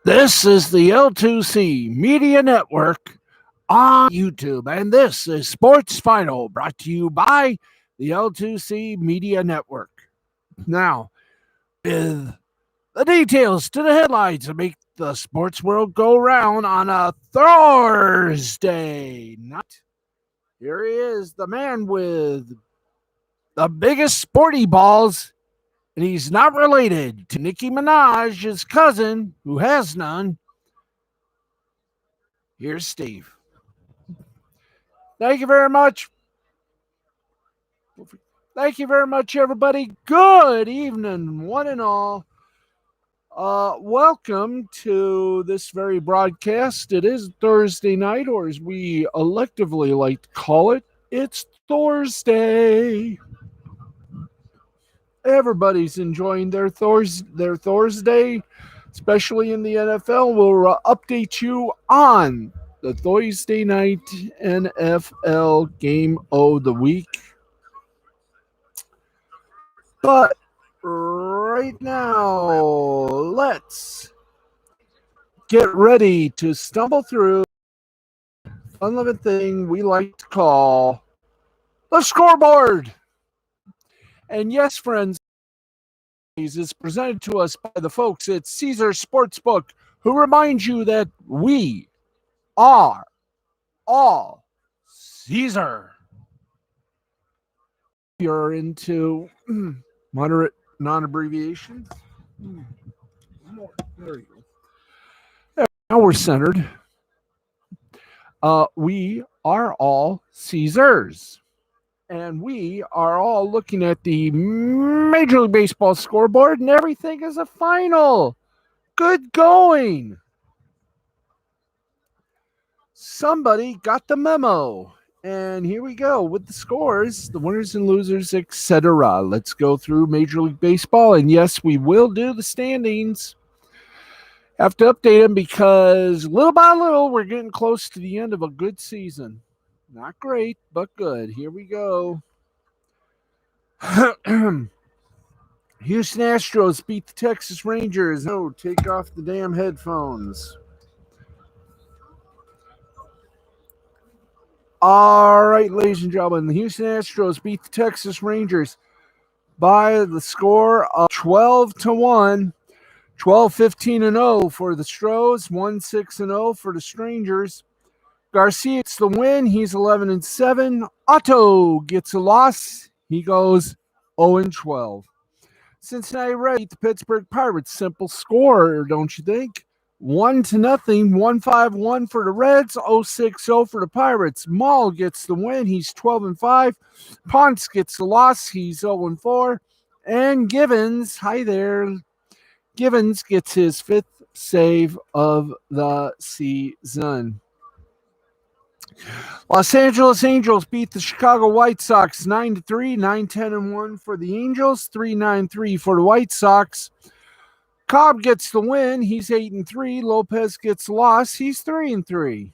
This is the L2C Media Network on YouTube, and this is Sports Final, brought to you by the L2C Media Network. Now, with the details to the headlines that make the sports world go round on a Thursday night, here he is, the man with the biggest sporty balls, and he's not related to Nicki Minaj's cousin, who has none. Here's Steve. Thank you very much. Thank you very much, everybody. Good evening, one and all. Welcome to this very broadcast. It is Thursday night, or as we electively like to call it, it's THORsday. Everybody's enjoying their Thursday, especially in the NFL. We'll update you on the Thursday night NFL game of the week. But right now, let's get ready to stumble through a fun little thing we like to call the scoreboard. And yes, friends, is presented to us by the folks at Caesar Sportsbook, who remind you that we are all Caesar. You're into moderate non-abbreviations. There you go. Now we're centered. We are all Caesars. And we are all looking at the Major League Baseball scoreboard, and everything is a final. Good going. Somebody got the memo. And here we go with the scores, the winners and losers, etc. Let's go through Major League Baseball. And yes, we will do the standings. Have to update them because little by little, we're getting close to the end of a good season. Not great, but good. Here we go. Houston Astros beat the Texas Rangers. No, take off the damn headphones. All right, ladies and gentlemen, the Houston Astros beat the Texas Rangers by the score of 12-1, 12-15-0 for the Stros, 1-6-0 for the Strangers. Garcia gets the win. He's 11-7. Otto gets a loss. He goes 0-12. Cincinnati Reds beat the Pittsburgh Pirates. Simple score, don't you think? 1-0, 1-5-1 for the Reds, 0-6-0 for the Pirates. Maul gets the win. He's 12-5. Ponce gets the loss. He's 0-4. And Givens, hi there. Givens gets his fifth save of the season. Los Angeles Angels beat the Chicago White Sox 9-3, 9-10-1 for the Angels, 3-9-3 for the White Sox. Cobb gets the win. He's 8-3. Lopez gets the loss. He's 3-3.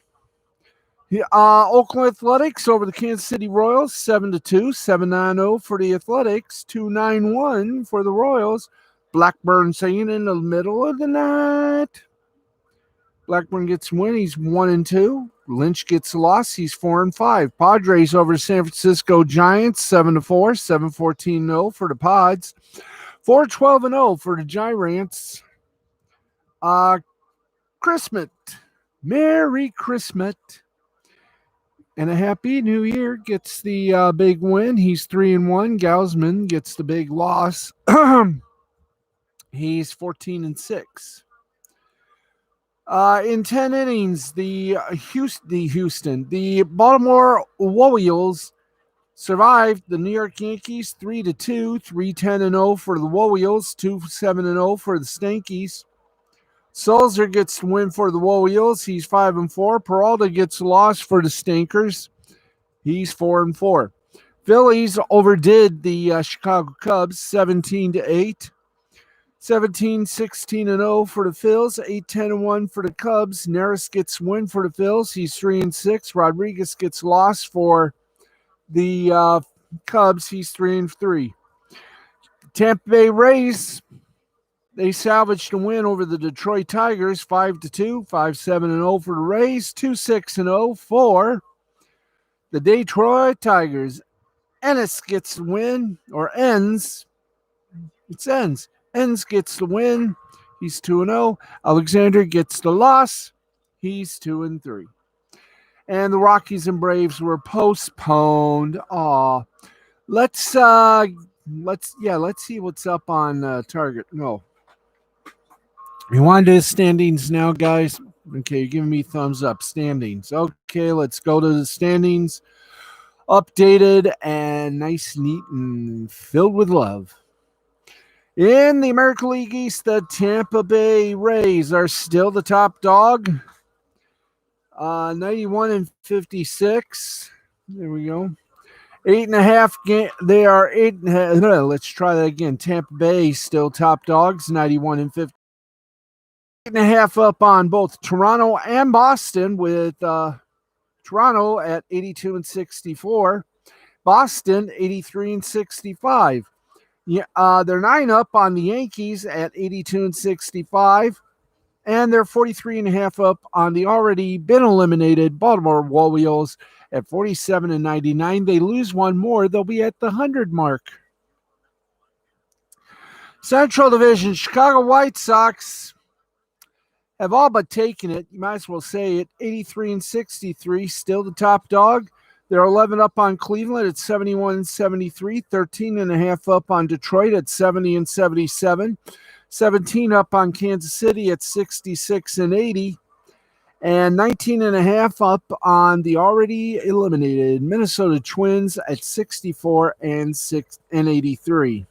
Oakland Athletics over the Kansas City Royals, 7-2, 7-9-0 for the Athletics, 2-9-1 for the Royals. Blackburn saying in the middle of the night. Blackburn gets a win. He's 1-2. Lynch gets a loss. He's 4-5. Padres over the San Francisco Giants, 7-4, 7-14-0 for the Pods. 4-12-0 for the Giants. Christmas. Merry Christmas. And a Happy New Year gets the big win. He's 3-1. Gausman gets the big loss. He's 14-6. In 10 innings, the Baltimore Orioles survived the New York Yankees 3-2, 3-10-0 for the Orioles, 2-7-0 for the Stankies. Sulzer gets the win for the Orioles. He's 5-4. Peralta gets a loss for the Stinkers. He's 4-4. Phillies overdid the Chicago Cubs 17-8. 17-16-0 for the Phils, 8-10-1 for the Cubs. Neris gets win for the Phils. He's 3-6. Rodriguez gets loss for the Cubs. He's 3-3. Tampa Bay Rays They salvaged a win over the Detroit Tigers 5-2, 5-7-0 for the Rays, 2-6-0 for the Detroit Tigers. Ennis gets the win, or Ends. It's Ends. Ends gets the win. He's 2-0. Alexander gets the loss. He's 2-3. And the Rockies and Braves were postponed. Let's see what's up on Target. No. You want to do standings now, guys? Okay, you're giving me thumbs up. Standings. Okay, let's go to the standings. Updated and nice, neat, and filled with love. In the American League East, the Tampa Bay Rays are still the top dog. 91-56. There we go. 8.5 game. They are 8.5. Let's try that again. Tampa Bay still top dogs, 91-50. 8.5 up on both Toronto and Boston, with Toronto at 82-64. Boston 83-65. Yeah, they're 9 up on the Yankees at 82-65. And they're 43.5 up on the already been eliminated Baltimore Orioles at 47-99. They lose one more, they'll be at the 100 mark. Central Division, Chicago White Sox have all but taken it. You might as well say it. 83-63, still the top dog. They're 11 up on Cleveland at 71-73, 13.5 up on Detroit at 70-77. 17 up on Kansas City at 66-80, and 19.5 up on the already eliminated Minnesota Twins at 64-83.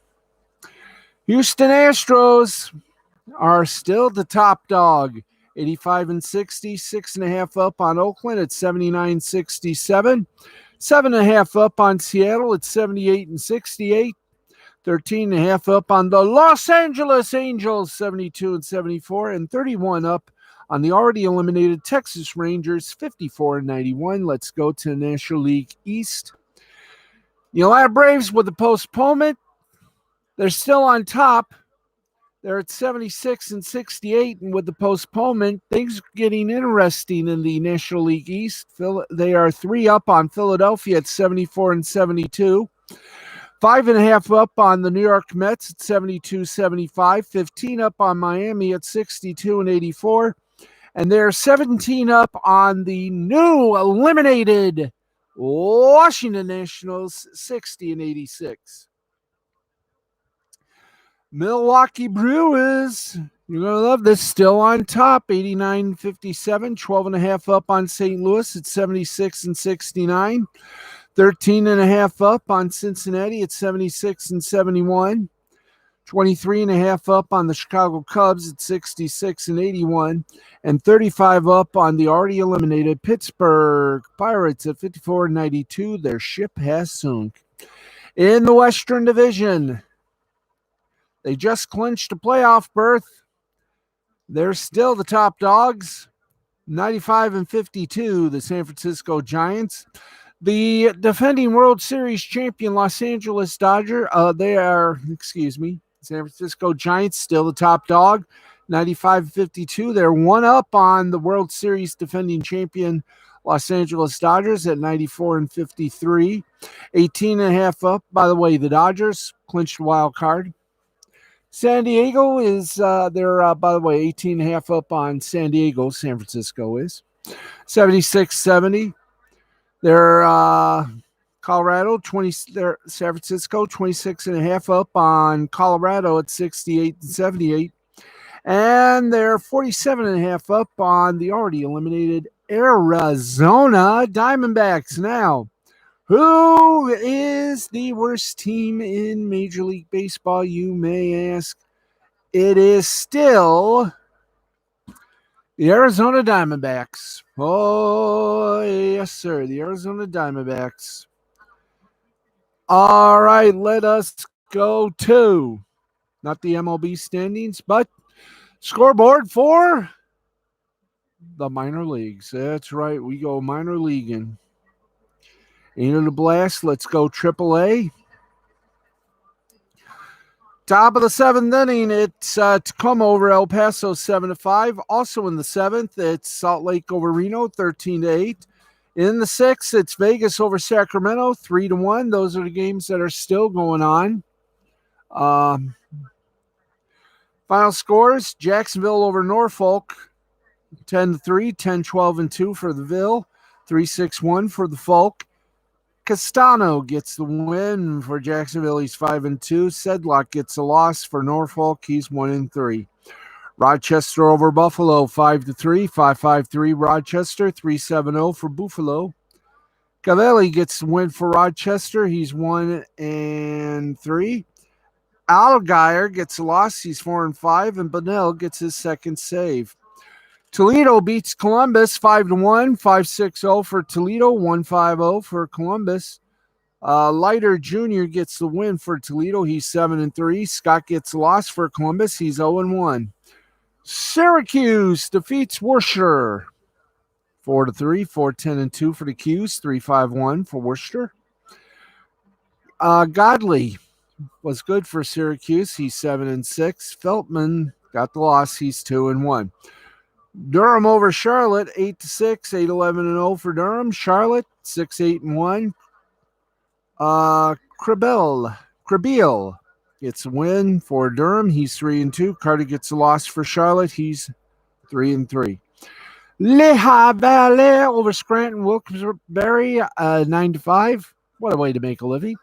Houston Astros are still the top dog, 85-60, 6.5 up on Oakland at 79-67, 7.5 up on Seattle at 78-68. 13.5 up on the Los Angeles Angels, 72-74, and 31 up on the already eliminated Texas Rangers, 54-91. Let's go to the National League East. The Atlanta Braves, with the postponement, they're still on top. They're at 76-68, and with the postponement, things are getting interesting in the National League East. They are 3 up on Philadelphia at 74-72. 5.5 up on the New York Mets at 72-75, 15 up on Miami at 62-84, and they're 17 up on the new eliminated Washington Nationals, 60-86. Milwaukee Brewers, you're going to love this, still on top, 89-57, 12.5 up on St. Louis at 76-69. 13.5 up on Cincinnati at 76-71. 23.5 up on the Chicago Cubs at 66-81. And 35 up on the already eliminated Pittsburgh Pirates at 54-92. Their ship has sunk. In the Western Division, they just clinched a playoff berth. They're still the top dogs, 95-52, the San Francisco Giants. The defending World Series champion Los Angeles Dodgers, San Francisco Giants, still the top dog, 95-52. They're 1 up on the World Series defending champion Los Angeles Dodgers at 94-53. 18.5 up. By the way, the Dodgers clinched wild card. San Diego is, by the way, 18.5 up on San Diego. San Francisco is 76-70. They're Colorado, they're San Francisco, 26.5 up on Colorado at 68-78. And they're 47.5 up on the already eliminated Arizona Diamondbacks. Now, who is the worst team in Major League Baseball, you may ask? It is still the Arizona Diamondbacks. Oh, yes, sir. The Arizona Diamondbacks. All right, let us go to not the MLB standings, but scoreboard for the minor leagues. That's right. We go minor leaguing. Ain't it a blast? Let's go AAA. Top of the seventh inning, it's Tacoma over El Paso 7-5. Also in the seventh, it's Salt Lake over Reno 13-8. In the sixth, it's Vegas over Sacramento 3-1. Those are the games that are still going on. Final scores: Jacksonville over Norfolk 10-3, 10-12-2 for the Ville, 3-6-1 for the Folk. Castano gets the win for Jacksonville. He's 5-2. Sedlock gets a loss for Norfolk. He's 1-3. Rochester over Buffalo 5-3, 5-5-3 Rochester, 3-7-0 for Buffalo. Cavelli gets the win for Rochester. He's 1-3. Algier gets a loss. He's 4-5, and Bunnell gets his second save. Toledo beats Columbus 5-1, 5-6-0 for Toledo, 1-5-0 for Columbus. Leiter Jr. gets the win for Toledo. He's 7-3. Scott gets a loss for Columbus. He's 0-1. Syracuse defeats Worcester 4-3, 4-10-2 for the Qs, 3-5-1 for Worcester. Godley was good for Syracuse. He's 7-6. Feltman got the loss. He's 2-1. Durham over Charlotte 8-6, 8-11-0 for Durham. Charlotte 6-8-1. Crabille gets a win for Durham. He's 3-2. Carter gets a loss for Charlotte. He's 3-3. Lehigh Valley over Scranton Wilkes-Barre 9-5. What a way to make a living.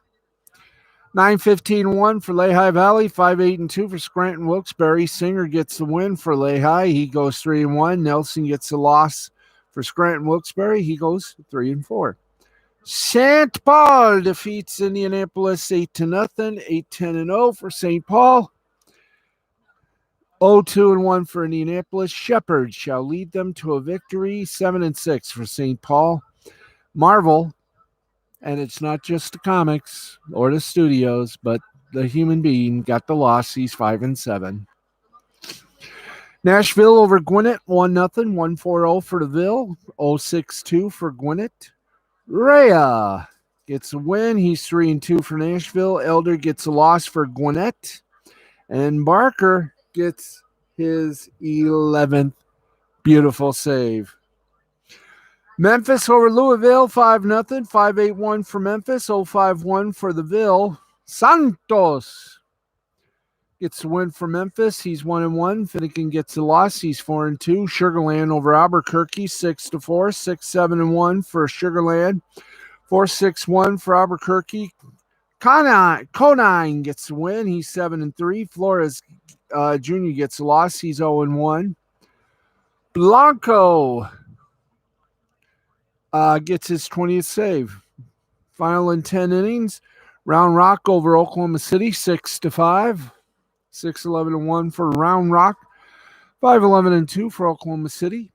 9-15-1 for Lehigh Valley, 5-8-2 for Scranton Wilkes-Barre. Singer gets the win for Lehigh. He goes 3-1. Nelson gets a loss for Scranton Wilkes-Barre. He goes 3-4. St. Paul defeats Indianapolis 8-0, 8-10-0 for St. Paul. 0-2-1 for Indianapolis. Shepherd shall lead them to a victory, 7-6 for St. Paul. Marvel, and it's not just the comics or the studios, but the human being got the loss. He's 5-7. Nashville over Gwinnett, 1-0, 1-4-0 for the Ville, 0-6-2 for Gwinnett. Rhea gets a win. He's 3-2 for Nashville. Elder gets a loss for Gwinnett. And Barker gets his 11th beautiful save. Memphis over Louisville, 5-0, 5-8-1 for Memphis, 0-5-1 for the Ville. Santos gets the win for Memphis. He's 1-1. Finnegan gets a loss. He's 4-2. Sugarland over Albuquerque, 6-4, 6-7-1 for Sugarland, 4-6-1 for Albuquerque. Conine gets the win. He's 7-3. Flores Jr. gets a loss. He's 0-1. Blanco gets his 20th save. Final in 10 innings. Round Rock over Oklahoma City, 6-5. 6-11-1 for Round Rock. 5-11-2 for Oklahoma City.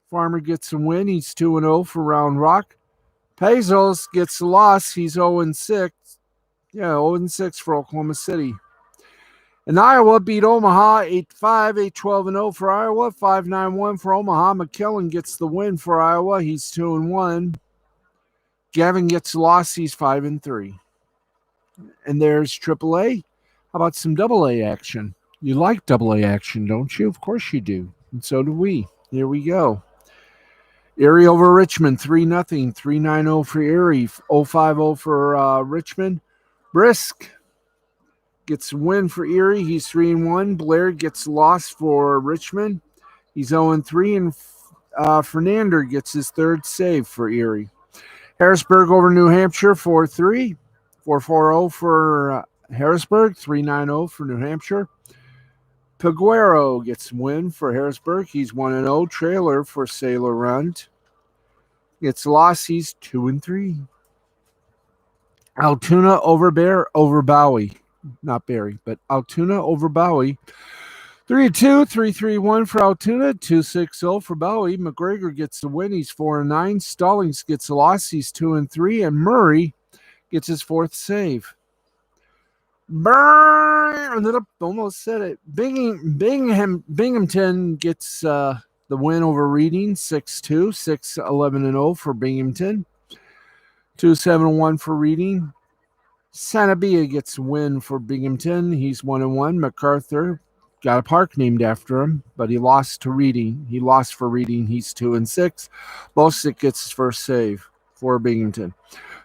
Farmer gets a win. He's 2-0 for Round Rock. Pezos gets a loss. He's 0-6. Yeah, 0-6 for Oklahoma City. And Iowa beat Omaha 8-5, 8-12-0 for Iowa, 5-9-1 for Omaha. McKellen gets the win for Iowa. He's 2-1. Gavin gets a loss. He's 5-3. And there's AAA. How about some AA action? You like AA action, don't you? Of course you do. And so do we. Here we go. Erie over Richmond, 3-0, 3-9-0 for Erie, 0-5-0 for Richmond. Brisk gets a win for Erie. He's 3-1. Blair gets lost for Richmond. He's 0-3. And Fernander gets his third save for Erie. Harrisburg over New Hampshire, 4-3. 4-4-0 for Harrisburg. 3-9-0 for New Hampshire. Peguero gets a win for Harrisburg. He's 1-0. Trailer for Sailor Runt gets lost. He's 2-3. Altoona over Bowie. Not Barry, but Altoona over Bowie. 3-2, 3-3-1 for Altoona, 2-6-0 for Bowie. McGregor gets the win. He's 4-9. Stallings gets the loss. He's 2-3. And Murray gets his fourth save. Almost said it. Binghamton gets the win over Reading, 6-2, 6-11-0 for Binghamton. 2-7-1 for Reading. Sanabia gets a win for Binghamton. He's 1-1. MacArthur got a park named after him, but he lost to Reading. He lost for Reading. He's 2-6. Bosick gets his first save for Binghamton.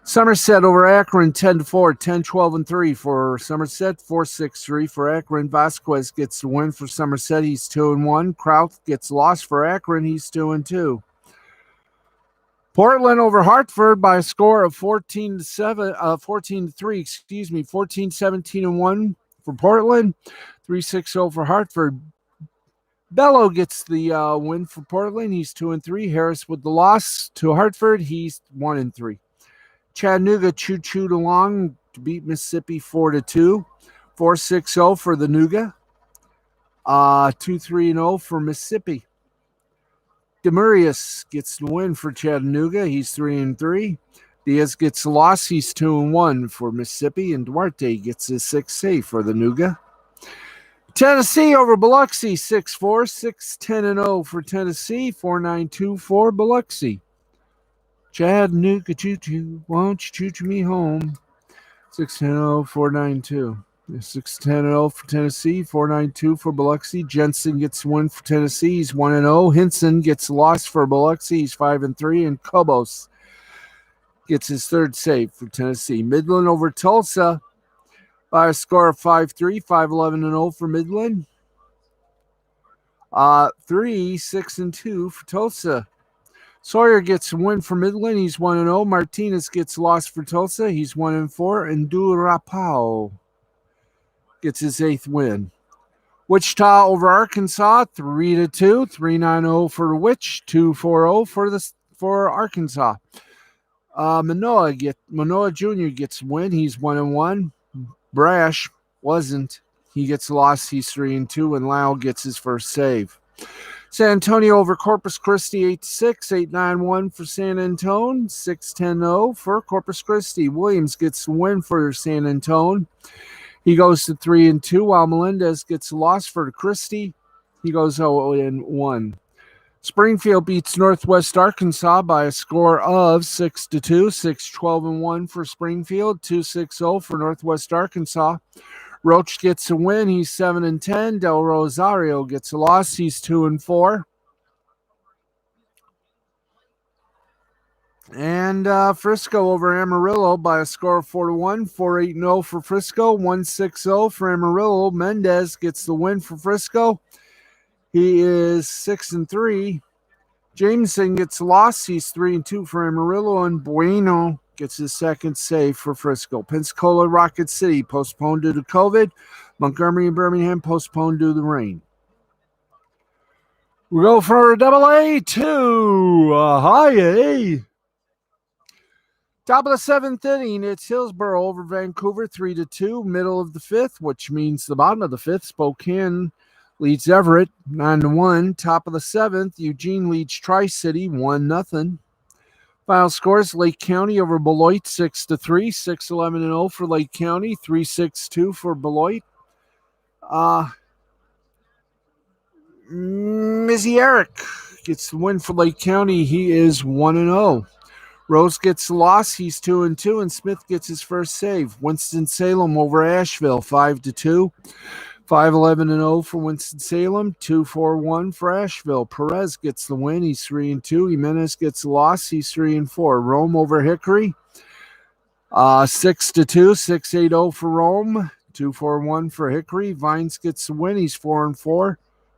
Somerset over Akron 10-4, 10-12-3 for Somerset, 4-6-3 for Akron. Vasquez gets the win for Somerset. He's 2-1. Kraut gets lost for Akron. He's 2-2. Portland over Hartford by a score of 14-3, 14-17-1 for Portland, 3-6-0 for Hartford. Bello gets the win for Portland. He's 2-3. Harris with the loss to Hartford. He's 1-3. Chattanooga choo-chooed along to beat Mississippi 4-2, 4-6-0 for the Nooga, 2-3-0 for Mississippi. Demurius gets the win for Chattanooga. He's 3-3. Diaz gets the loss. He's 2-1 for Mississippi. And Duarte gets his sixth save for the Nooga. Tennessee over Biloxi, 6-4, 6-10-0 for Tennessee, 4-9-2 for Biloxi. Chattanooga choo-choo, won't you choo-choo me home? 6-10-0, 4-9-2. 6-10-0 for Tennessee, 4-9-2 for Biloxi. Jensen gets the win for Tennessee. He's 1-0. Hinson gets the loss for Biloxi. He's 5-3. And Cobos gets his third save for Tennessee. Midland over Tulsa by a score of 5-3, 5-11-0 for Midland. 3-6-2 for Tulsa. Sawyer gets a win for Midland. He's 1-0. Martinez gets lost for Tulsa. He's 1-4. And Durapao gets his eighth win. Wichita over Arkansas, 3-2, 3-9-0 for Witch, 2-4-0 for Arkansas. Manoa Jr. gets a win. He's 1-1. Brash wasn't. He gets lost. He's 3-2, and Lau gets his first save. San Antonio over Corpus Christi, 8-6, 8-9-1 for San Antone, 6-10-0 for Corpus Christi. Williams gets the win for San Antone. He goes to 3-2, while Melendez gets lost for Christie. He goes 0-1. Springfield beats Northwest Arkansas by a score of 6-2, 6-12-1 for Springfield, 2-6-0 for Northwest Arkansas. Roach gets a win. He's 7-10. Del Rosario gets a loss. He's 2-4. And Frisco over Amarillo by a score of 4-1, 4-8-0 for Frisco, 1-6-0 for Amarillo. Mendez gets the win for Frisco. He is 6-3. Jameson gets lost. He's 3-2 for Amarillo, and Bueno gets his second save for Frisco. Pensacola, Rocket City postponed due to COVID. Montgomery and Birmingham postponed due to the rain. We go for AA to high A. Top of the seventh inning, it's Hillsborough over Vancouver, 3-2. Middle of the fifth, which means the bottom of the fifth, Spokane leads Everett, 9-1. Top of the seventh, Eugene leads Tri-City, 1-0. Final scores, Lake County over Beloit, 6-3, 6-11-0 for Lake County, 3-6-2 for Beloit. Mizzy Eric gets the win for Lake County. He is 1-0. Rose gets the loss. He's 2-2, and Smith gets his first save. Winston-Salem over Asheville, 5-2. 5-11-0 for Winston-Salem, 2-4-1 for Asheville. Perez gets the win. He's 3-2. Jimenez gets the loss. He's 3-4. Rome over Hickory, 6-2, 6-8-0 for Rome, 2-4-1 for Hickory. Vines gets the win. He's 4-4.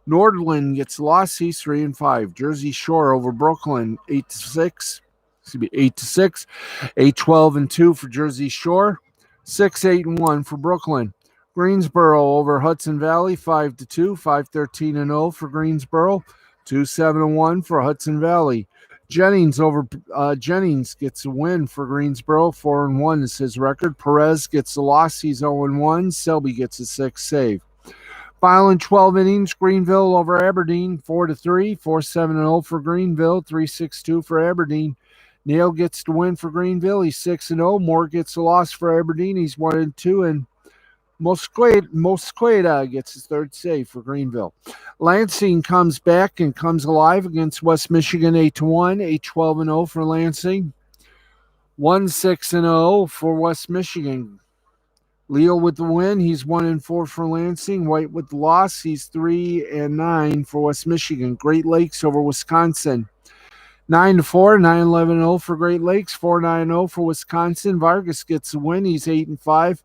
Nordland gets the loss. He's 3-5. Jersey Shore over Brooklyn, 8-6. 8-6, 8-12-2 for Jersey Shore, 6-8-1 for Brooklyn. Greensboro over Hudson Valley, 5-2, 5-13-0 for Greensboro, 2-7-1 for Hudson Valley. Jennings gets a win for Greensboro, 4-1 is his record. Perez gets the loss, he's 0-1. Selby gets a sixth save. Final in 12 innings, Greenville over Aberdeen, 4-3, 4-7-0 for Greenville, 3-6-2 for Aberdeen. Neal gets the win for Greenville. He's 6-0. Moore gets the loss for Aberdeen. He's 1-2. And Mosqueda gets his third save for Greenville. Lansing comes back and comes alive against West Michigan, 8-1, 8-12-0 for Lansing. 1-6-0 for West Michigan. Leo with the win. He's 1-4 for Lansing. White with the loss. He's 3-9 for West Michigan. Great Lakes over Wisconsin. 9-4, 9-11-0 for Great Lakes. 4-9-0 for Wisconsin. Vargas gets the win. He's 8-5.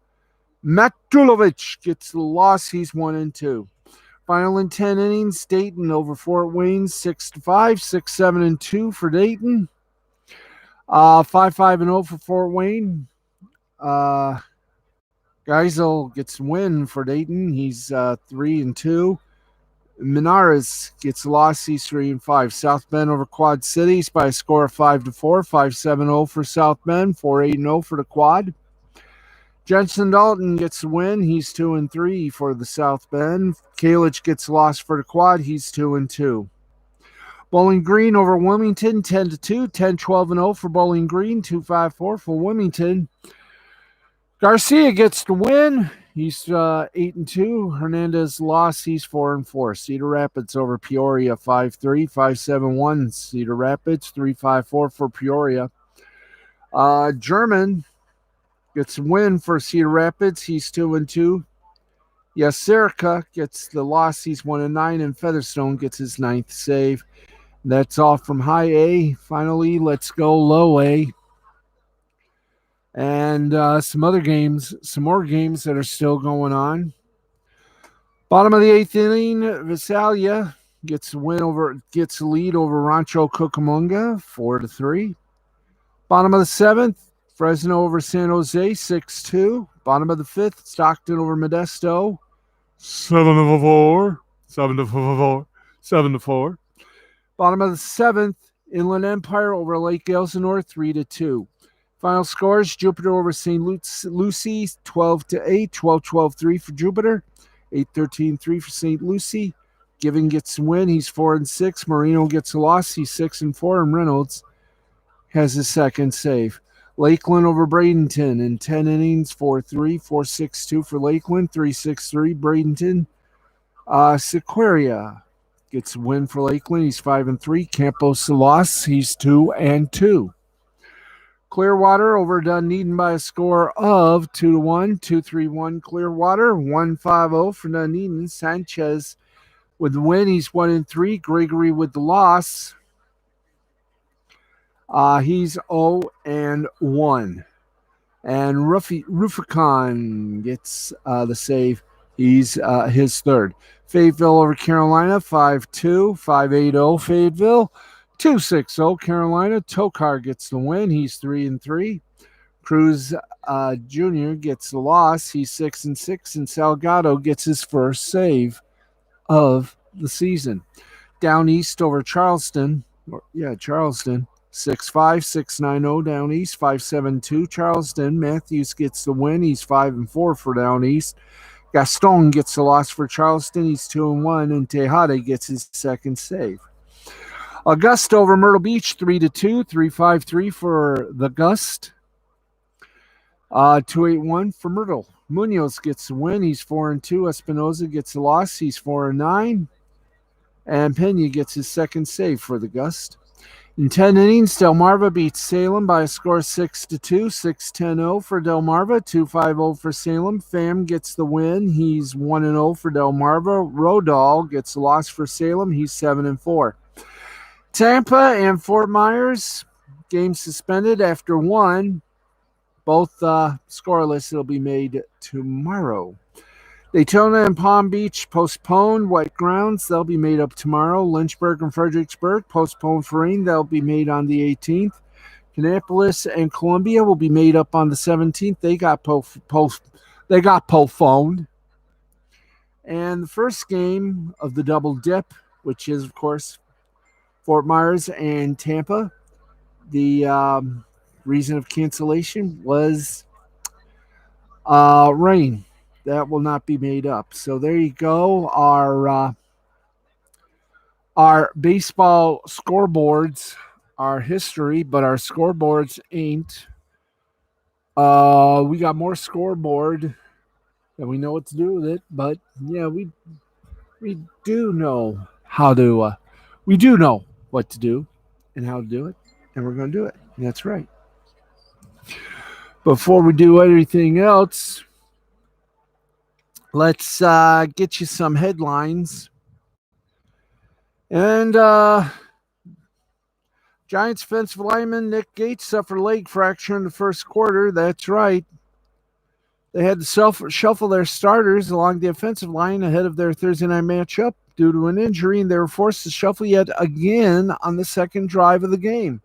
Matulovic gets the loss. He's 1-2. Final in 10 innings. Dayton over Fort Wayne. 6-5, 6-7-2 for Dayton. 5-5-0 for Fort Wayne. Geisel gets a win for Dayton. He's 3-2. Minares gets a loss. He's 3-5. South Bend over Quad Cities by a score of 5-4. 5-7-0 for South Bend. 4-8-0 for the Quad. Jensen Dalton gets a win. He's 2-3 for the South Bend. Kalich gets a loss for the Quad. He's 2-2. Bowling Green over Wilmington, 10-2. 10-12-0 for Bowling Green. 2-5-4 for Wilmington. Garcia gets the win. He's 8-2. Hernandez lost. He's 4-4. Cedar Rapids over Peoria 5-3, 5-7-1. Cedar Rapids 3-5-4 for Peoria. German gets a win for Cedar Rapids. He's 2-2. Yasirica gets the loss. He's 1-9, and Featherstone gets his 9th save. That's all from High A. Finally, let's go Low A. And some more games that are still going on. Bottom of the 8th inning, Visalia gets a lead over Rancho Cucamonga, 4-3. Bottom of the 7th, Fresno over San Jose, 6-2. Bottom of the 5th, Stockton over Modesto, 7-4. 7-4. Bottom of the 7th, Inland Empire over Lake Elsinore, 3-2. Final scores, Jupiter over St. Lucie, 12-8, 12-12-3 for Jupiter, 8-13-3 for St. Lucie. Giving gets a win. He's 4-6. Marino gets a loss. He's 6-4, and Reynolds has his 2nd save. Lakeland over Bradenton in 10 innings, 4-3, 4-6-2 for Lakeland, 3-6-3 Bradenton. Sequoia gets a win for Lakeland. He's 5-3. Campos a loss. He's 2-2. Clearwater over Dunedin by a score of 2-1, 2-3-1 Clearwater, 1-5-0 for Dunedin. Sanchez with the win. He's 1-3. Gregory with the loss. He's 0-1. And Ruficon gets the save. He's his 3rd. Fayetteville over Carolina, 5-2, 5-8-0 Fayetteville. 2-6-0 Carolina. Tokar gets the win. He's 3-3. Cruz Jr. gets the loss. He's 6-6. And Salgado gets his 1st save of the season. Down East over Charleston. Charleston. 6-5, 6-9-0 Down East. 5-7-2 Charleston. Matthews gets the win. He's 5-4 for Down East. Gaston gets the loss for Charleston. He's 2-1. And Tejada gets his 2nd save. Augusta over Myrtle Beach, 3-2, 3-5-3 for the Gust. 2-8-1 for Myrtle. Munoz gets the win. He's 4-2. Espinoza gets the loss. He's 4-9. And Pena gets his 2nd save for the Gust. In 10 innings, Delmarva beats Salem by a score of 6-2, 6-10-0 for Delmarva, 2-5-0 for Salem. Pham gets the win. He's 1-0 for Delmarva. Rodal gets the loss for Salem. He's 7-4. Tampa and Fort Myers, game suspended after 1. Both scoreless. It'll be made tomorrow. Daytona and Palm Beach postponed. Wet grounds, they'll be made up tomorrow. Lynchburg and Fredericksburg postponed for rain. They'll be made on the 18th. Kannapolis and Columbia will be made up on the 17th. They got postponed. And the first game of the double dip, which is, of course, Fort Myers and Tampa, the reason of cancellation was rain. That will not be made up. So there you go. Our baseball scoreboards are history, but our scoreboards ain't. We got more scoreboard and we know what to do with it. But yeah, we do know how to. We do know what to do and how to do it, and we're going to do it. And that's right. Before we do anything else, Let's get you some headlines. And Giants defensive lineman Nick Gates suffered a leg fracture in the first quarter. That's right. They had to shuffle their starters along the offensive line ahead of their Thursday night matchup due to an injury, and they were forced to shuffle yet again on the second drive of the game.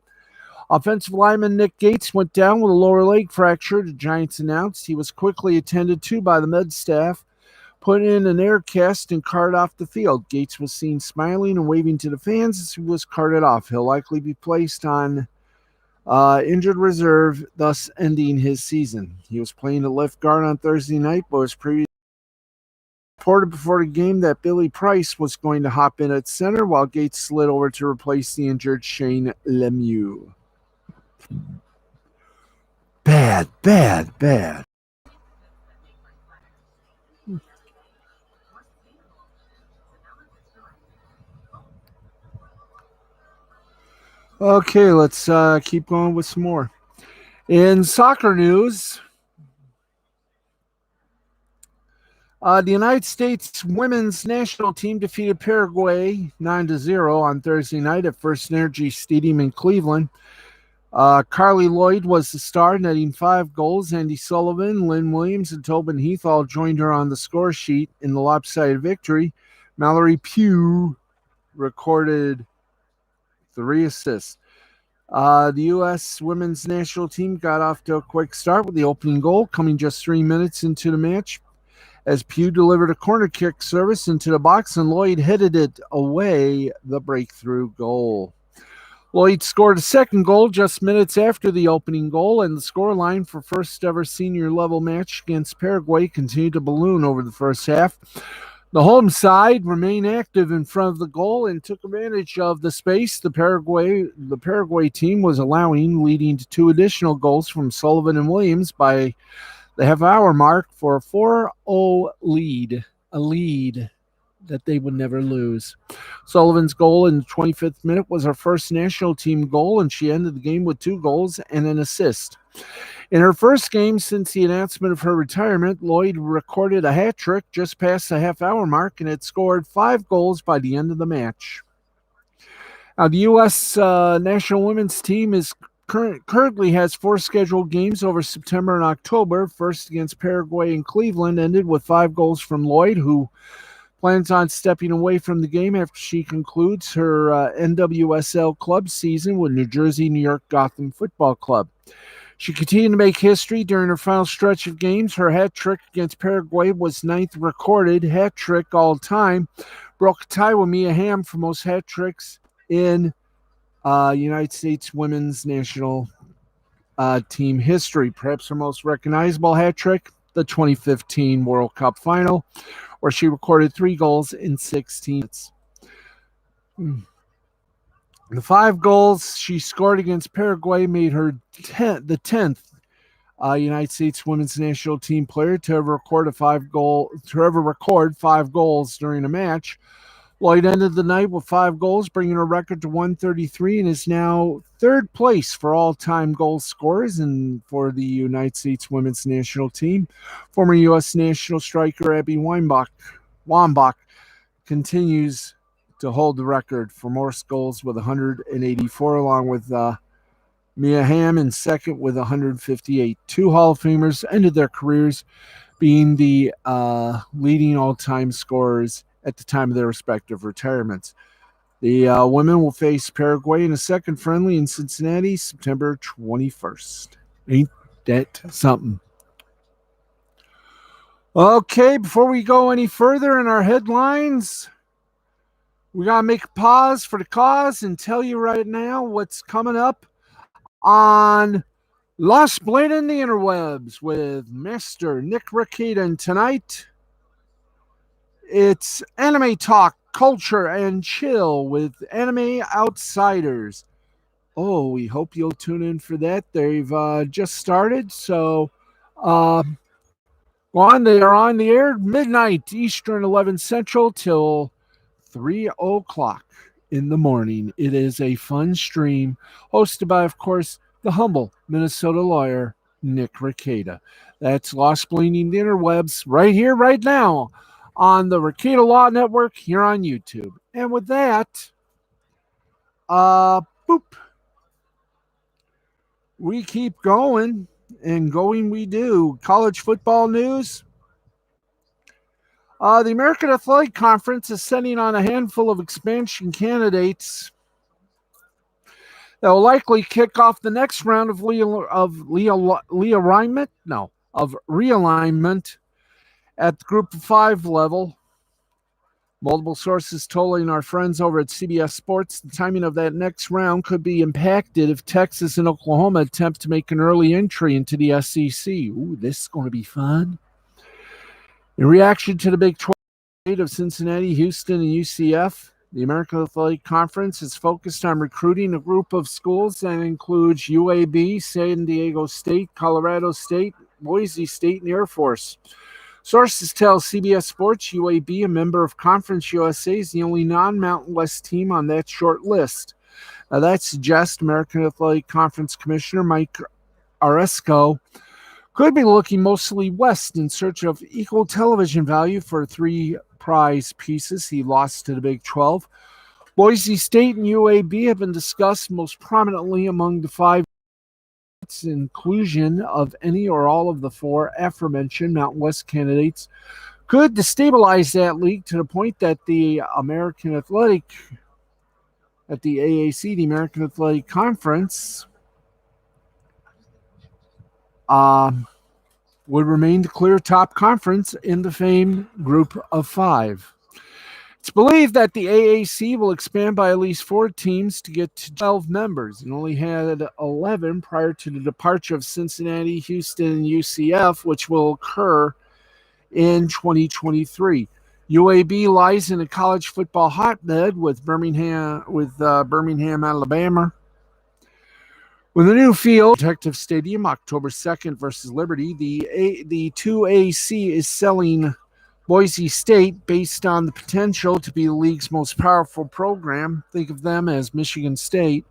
Offensive lineman Nick Gates went down with a lower leg fracture, the Giants announced. He was quickly attended to by the med staff, put in an air cast, and carted off the field. Gates was seen smiling and waving to the fans as he was carted off. He'll likely be placed on injured reserve, thus ending his season. He was playing a left guard on Thursday night, but was previously reported before the game that Billy Price was going to hop in at center while Gates slid over to replace the injured Shane Lemieux. Bad. Okay, let's keep going with some more. In soccer news, the United States women's national team defeated Paraguay 9-0 on Thursday night at First Energy Stadium in Cleveland. Carly Lloyd was the star, netting 5 goals. Andy Sullivan, Lynn Williams, and Tobin Heath all joined her on the score sheet in the lopsided victory. Mallory Pugh recorded 3 assists. The U.S. women's national team got off to a quick start with the opening goal coming just 3 minutes into the match as Pugh delivered a corner kick service into the box and Lloyd headed it away, the breakthrough goal. Lloyd scored a second goal just minutes after the opening goal, and the scoreline for first ever senior level match against Paraguay continued to balloon over the first half. The home side remained active in front of the goal and took advantage of the space the Paraguay team was allowing, leading to 2 additional goals from Sullivan and Williams by the half-hour mark for a 4-0 lead, a lead that they would never lose. Sullivan's goal in the 25th minute was her first national team goal, and she ended the game with 2 goals and an assist. In her first game since the announcement of her retirement, Lloyd recorded a hat trick just past the half-hour mark and had scored 5 goals by the end of the match. Now, the U.S. national women's team currently has 4 scheduled games over September and October. First against Paraguay and Cleveland ended with 5 goals from Lloyd, who plans on stepping away from the game after she concludes her NWSL club season with New Jersey New York Gotham Football Club. She continued to make history during her final stretch of games. Her hat trick against Paraguay was 9th recorded hat trick all time, broke a tie with Mia Hamm for most hat tricks in United States women's national team history. Perhaps her most recognizable hat trick, the 2015 World Cup final, where she recorded 3 goals in 16 minutes. The 5 goals she scored against Paraguay made her the 10th United States women's national team player to ever record 5 goals during a match. Lloyd ended the night with 5 goals, bringing her record to 133, and is now 3rd place for all-time goal scorers and for the United States women's national team. Former U.S. national striker Abby Wambach continues to hold the record for most goals with 184, along with Mia Hamm in second with 158. 2 Hall of Famers ended their careers being the leading all-time scorers at the time of their respective retirements. The women will face Paraguay in a second friendly in Cincinnati, September 21st. Ain't that something? Okay, before we go any further in our headlines, we got to make a pause for the cause and tell you right now what's coming up on Lost Blade in the Interwebs with Master Nick Rakita. And tonight, it's Anime Talk, Culture, and Chill with Anime Outsiders. Oh, we hope you'll tune in for that. They've just started, so they are on the air midnight Eastern, 11 Central till 3 o'clock in the morning. It is a fun stream hosted by, of course, the humble Minnesota lawyer, Nick Rekieta. That's Lost Bleeding the Interwebs right here, right now on the Rekieta Law Network here on YouTube. And with that, boop, we keep going and going we do. College football news. The American Athletic Conference is sending on a handful of expansion candidates that will likely kick off the next round of realignment at the Group of 5 level. Multiple sources telling our friends over at CBS Sports the timing of that next round could be impacted if Texas and Oklahoma attempt to make an early entry into the SEC. Ooh, this is going to be fun. In reaction to the Big 12 of Cincinnati, Houston, and UCF, the American Athletic Conference is focused on recruiting a group of schools that includes UAB, San Diego State, Colorado State, Boise State, and Air Force. Sources tell CBS Sports UAB, a member of Conference USA, is the only non-Mountain West team on that short list. Now, that suggests American Athletic Conference Commissioner Mike Aresco could be looking mostly west in search of equal television value for 3 prize pieces he lost to the Big 12. Boise State and UAB have been discussed most prominently among the 5. Inclusion of any or all of the 4 aforementioned Mountain West candidates could destabilize that league to the point that the American Athletic, at the AAC, the American Athletic Conference, would remain the clear top conference in the famed Group of 5. It's believed that the AAC will expand by at least 4 teams to get to 12 members and only had 11 prior to the departure of Cincinnati, Houston, and UCF, which will occur in 2023. UAB lies in a college football hotbed with Birmingham, Alabama. With a new field, Protective Stadium, October 2nd versus Liberty, the 2AC is selling Boise State based on the potential to be the league's most powerful program. Think of them as Michigan State.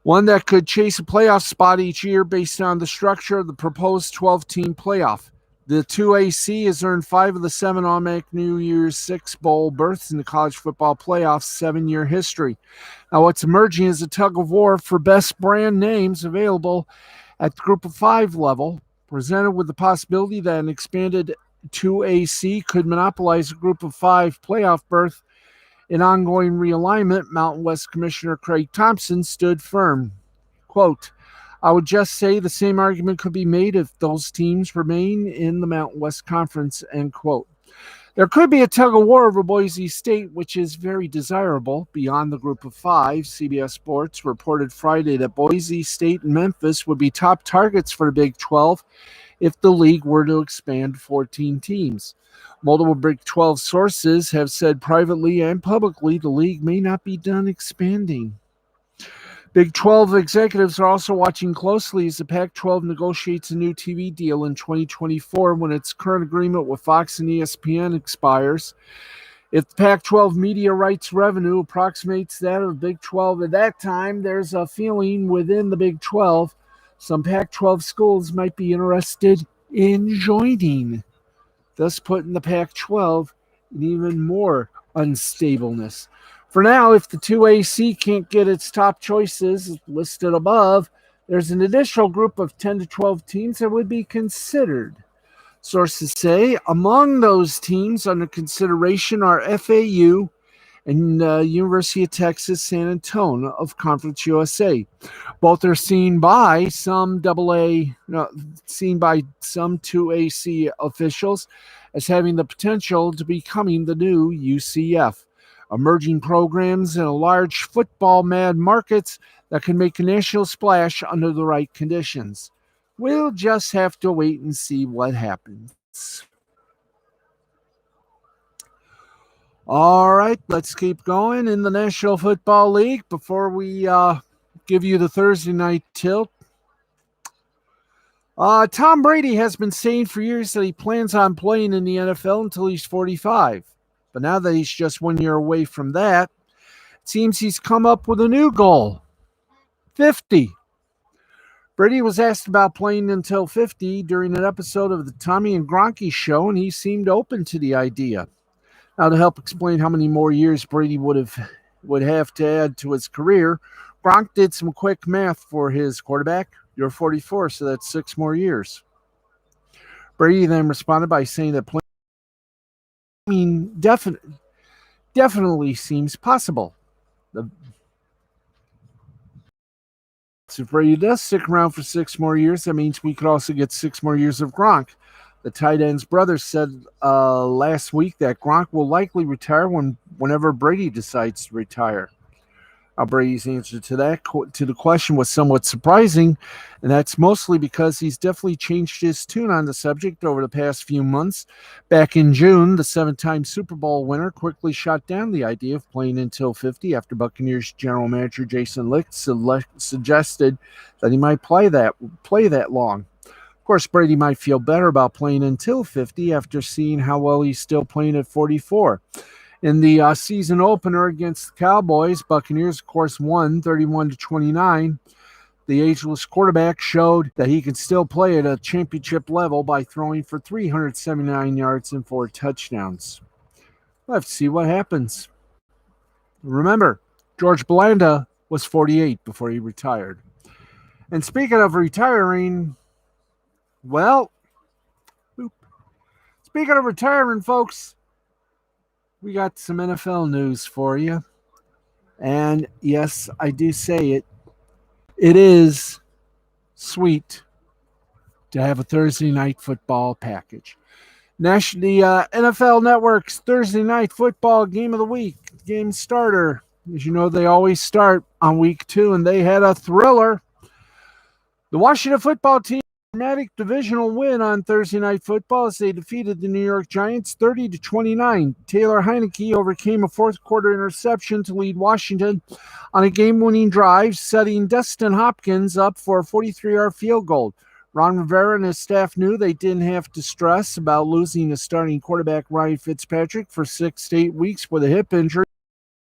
One that could chase a playoff spot each year based on the structure of the proposed 12-team playoff. The 2AC has earned 5 of the 7 automatic New Year's 6 bowl berths in the college football playoff's 7-year history. Now, what's emerging is a tug of war for best brand names available at the Group of 5 level, presented with the possibility that an expanded 2AC could monopolize a Group of 5 playoff berth. In ongoing realignment, Mountain West Commissioner Craig Thompson stood firm. Quote, I would just say the same argument could be made if those teams remain in the Mountain West Conference, end quote. There could be a tug of war over Boise State, which is very desirable beyond the Group of 5. CBS Sports reported Friday that Boise State and Memphis would be top targets for the Big 12 if the league were to expand 14 teams. Multiple Big 12 sources have said privately and publicly the league may not be done expanding. Big 12 executives are also watching closely as the Pac-12 negotiates a new TV deal in 2024 when its current agreement with Fox and ESPN expires. If the Pac-12 media rights revenue approximates that of Big 12 at that time, there's a feeling within the Big 12 some Pac-12 schools might be interested in joining, thus putting the Pac-12 in even more unstableness. For now, if the 2AC can't get its top choices listed above, there's an additional group of 10 to 12 teams that would be considered. Sources say among those teams under consideration are FAU and University of Texas San Antonio of Conference USA. Both are seen by some 2AC officials as having the potential to becoming the new UCF. Emerging programs in a large football-mad markets that can make a national splash under the right conditions. We'll just have to wait and see what happens. All right, let's keep going in the National Football League before we give you the Thursday night tilt. Tom Brady has been saying for years that he plans on playing in the NFL until he's 45. But now that he's just 1 year away from that, it seems he's come up with a new goal, 50. Brady was asked about playing until 50 during an episode of the Tommy and Gronky show, and he seemed open to the idea. Now, to help explain how many more years Brady would have to add to his career, Gronk did some quick math for his quarterback. You're 44, so that's 6 more years. Brady then responded by saying that playing definitely seems possible. If Brady does stick around for 6 more years, that means we could also get 6 more years of Gronk. The tight end's brother said last week that Gronk will likely retire whenever Brady decides to retire. Brady's answer to the question was somewhat surprising, and that's mostly because he's definitely changed his tune on the subject over the past few months. Back in June, the 7-time Super Bowl winner quickly shot down the idea of playing until 50 after Buccaneers general manager Jason Licht suggested that he might play that long. Of course, Brady might feel better about playing until 50 after seeing how well he's still playing at 44. In the season opener against the Cowboys, Buccaneers, of course, won 31-29. The ageless quarterback showed that he can still play at a championship level by throwing for 379 yards and 4 touchdowns. We'll have to see what happens. Remember, George Blanda was 48 before he retired. And speaking of retiring, folks, we got some NFL news for you. And yes, I do say it. It is sweet to have a Thursday night football package. The NFL Network's Thursday night football game of the week, game starter. As you know, they always start on week 2, and they had a thriller. The Washington football team dramatic divisional win on Thursday Night Football as they defeated the New York Giants 30-29. Taylor Heineke overcame a fourth-quarter interception to lead Washington on a game-winning drive, setting Dustin Hopkins up for a 43-yard field goal. Ron Rivera and his staff knew they didn't have to stress about losing a starting quarterback Ryan Fitzpatrick for 6 to 8 weeks with a hip injury.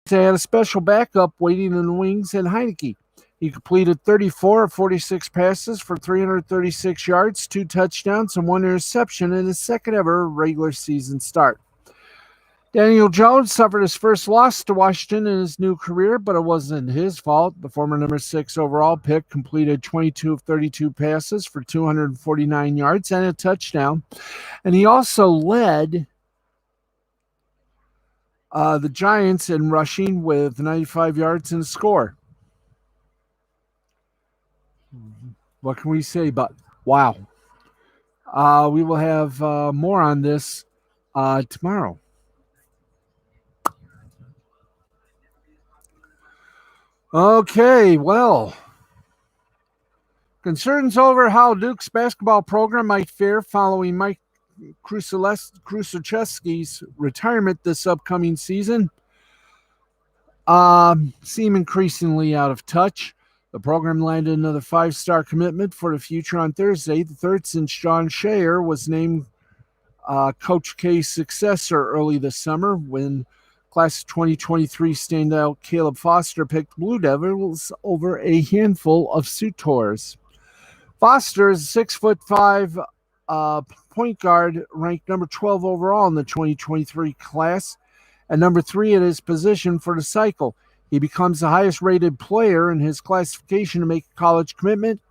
They had a special backup waiting in the wings in Heineke. He completed 34 of 46 passes for 336 yards, 2 touchdowns, and 1 interception in his second ever regular season start. Daniel Jones suffered his first loss to Washington in his new career, but it wasn't his fault. The former number 6 overall pick completed 22 of 32 passes for 249 yards and a touchdown. And he also led the Giants in rushing with 95 yards and a score. What can we say? But wow. We will have more on this tomorrow. Okay, well, concerns over how Duke's basketball program might fare following Mike Krzyzewski's retirement this upcoming season seem increasingly out of touch. The program landed another 5-star commitment for the future on Thursday, the third since John Shayer was named Coach K's successor early this summer when class of 2023 standout Caleb Foster picked Blue Devils over a handful of suitors. Foster is a 6'5" point guard ranked number 12 overall in the 2023 class and number 3 at his position for the cycle. He becomes the highest-rated player in his classification to make a college commitment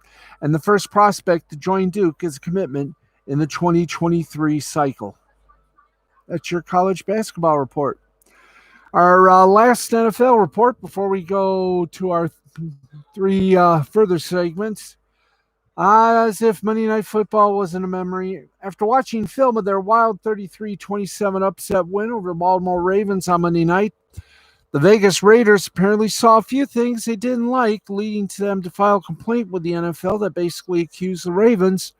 and the first prospect to join Duke as a commitment in the 2023 cycle. That's your college basketball report. Our last NFL report before we go to our 3 further segments. As if Monday Night Football wasn't a memory. After watching film of their wild 33-27 upset win over the Baltimore Ravens on Monday night, the Vegas Raiders apparently saw a few things they didn't like, leading to them to file a complaint with the NFL that basically accused the Ravens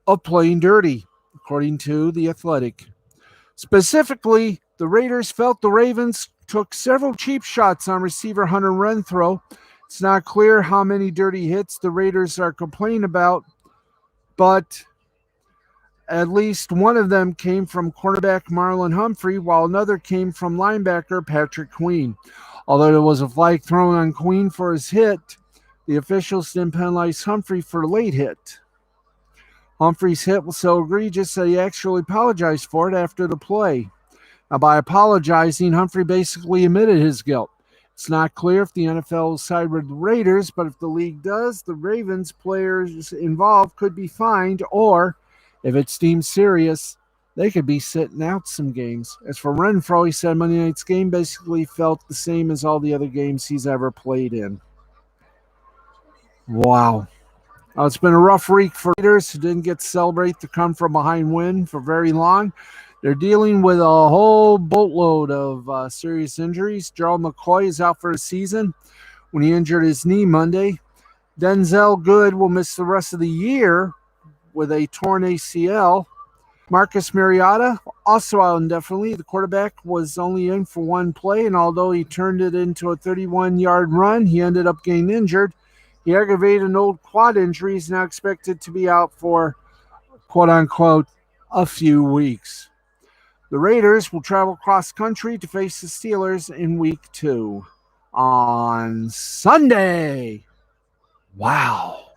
of playing dirty, according to The Athletic. Specifically, the Raiders felt the Ravens took several cheap shots on receiver Hunter Renfrow. It's not clear how many dirty hits the Raiders are complaining about, but at least one of them came from cornerback Marlon Humphrey, while another came from linebacker Patrick Queen. Although there was a flag thrown on Queen for his hit, The officials didn't penalize Humphrey for a late hit. Humphrey's hit was so egregious that he actually apologized for it after the play. Now, by apologizing, Humphrey basically admitted his guilt. It's not clear if the NFL will side with the Raiders, but if the league does, the Ravens players involved could be fined, or if it's deemed serious, they could be sitting out some games. As for Renfro, he said Monday night's game basically felt the same as all the other games he's ever played in. Wow. It's been a rough week for Raiders who didn't get to celebrate the come from behind win for very long. They're dealing with a whole boatload of serious injuries. Gerald McCoy is out for the season when he injured his knee Monday. Denzel Good will miss the rest of the year with a torn ACL. Marcus Mariota also out indefinitely. The quarterback was only in for one play, and although he turned it into a 31-yard run, he ended up getting injured. He aggravated an old quad injury. He's now expected to be out for, quote-unquote, a few weeks. The Raiders will travel cross-country to face the Steelers in Week 2 on Sunday. Wow.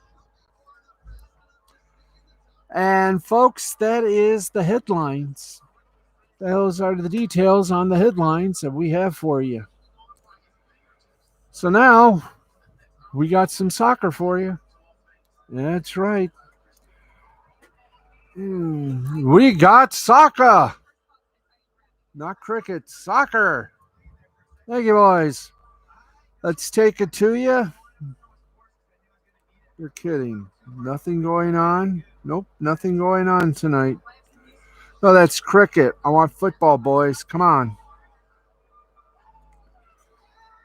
And, folks, that is the headlines. Those are the details on the headlines that we have for you. So now we got some soccer for you. That's right. We got soccer. Not cricket, soccer. Thank you, boys. Let's take it to you. You're kidding. Nothing going on? Nope, nothing going on tonight. No, that's cricket. I want football, boys. Come on.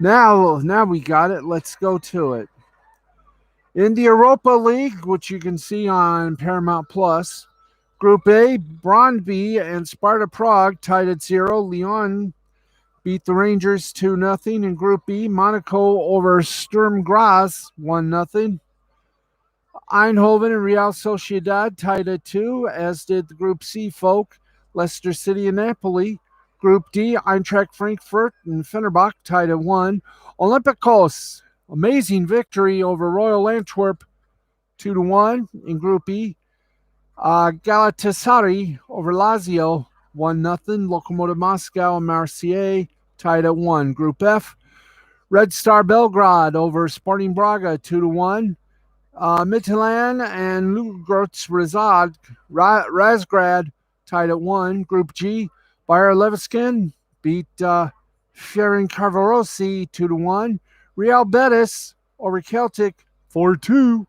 Now we got it. Let's go to it. In the Europa League, which you can see on Paramount Plus, Group A, Brøndby and Sparta Prague tied at 0. Lyon beat the Rangers 2-0. In Group B, Monaco over Sturm Graz 1-0. Eindhoven and Real Sociedad tied at 2, as did the Group C folk, Leicester City and Napoli. Group D, Eintracht Frankfurt and Fenerbahce tied at 1. Olympiacos, amazing victory over Royal Antwerp 2-1. In Group E, Galatasaray over Lazio 1-0. Lokomotiv Moscow and Marseille tied at 1. Group F, Red Star Belgrade over Sporting Braga 2-1. Midtjylland and Ludogorets Razgrad tied at 1. Group G, Bayer Leverkusen beat Ferencvárosi 2-1. Real Betis over Celtic 4-2.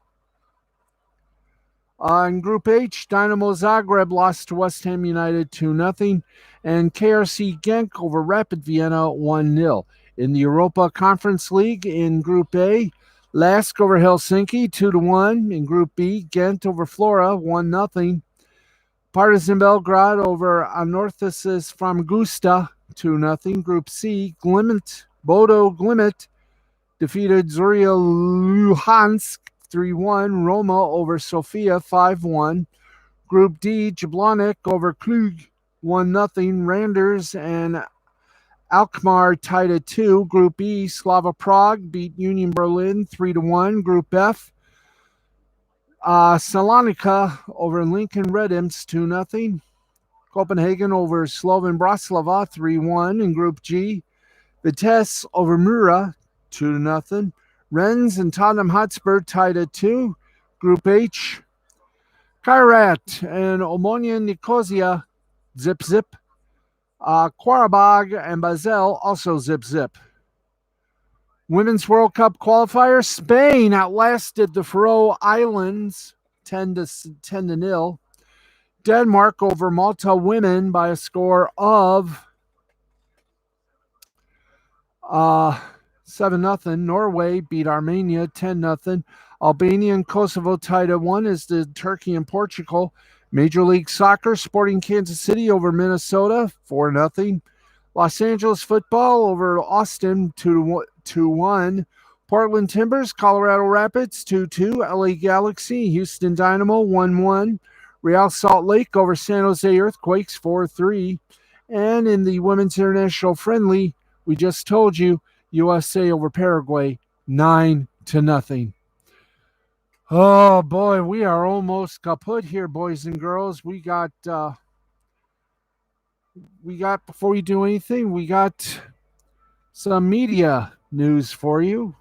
In Group H, Dynamo Zagreb lost to West Ham United 2-0. And KRC Genk over Rapid Vienna 1-0. In the Europa Conference League, in Group A, Lask over Helsinki 2-1. In Group B, Ghent over Flora 1-0. Partizan Belgrade over Anorthosis Famagusta 2-0. Group C, Bodo Glimt defeated Zorya Luhansk 3-1. Roma over Sofia 5-1. Group D, Jablonec over Klug 1-0. Randers and Alkmaar tied at 2. Group E, Slava Prague beat Union Berlin 3-1. Group F, Salonika over Lincoln Red Imps 2-0. Copenhagen over Slovan Bratislava 3-1. In Group G, Vitesse over Mura 2-0. Rennes and Tottenham Hotspur tied at 2. Group H, Kairat and Omonia Nicosia 0-0. Qarabag and Basel also 0-0. Women's World Cup qualifier, Spain outlasted the Faroe Islands 10-0. Denmark over Malta women by a score of 7-0. Norway beat Armenia 10-0. Albania and Kosovo tied at 1, as did Turkey and Portugal. Major League Soccer, Sporting Kansas City over Minnesota 4-0. Los Angeles Football over Austin 2-1. Portland Timbers, Colorado Rapids 2-2. LA Galaxy, Houston Dynamo 1-1. Real Salt Lake over San Jose Earthquakes 4-3. And in the Women's International Friendly, we just told you, USA over Paraguay 9-0. Oh boy, we are almost kaput here, boys and girls. We got before we do anything, we got some media news for you.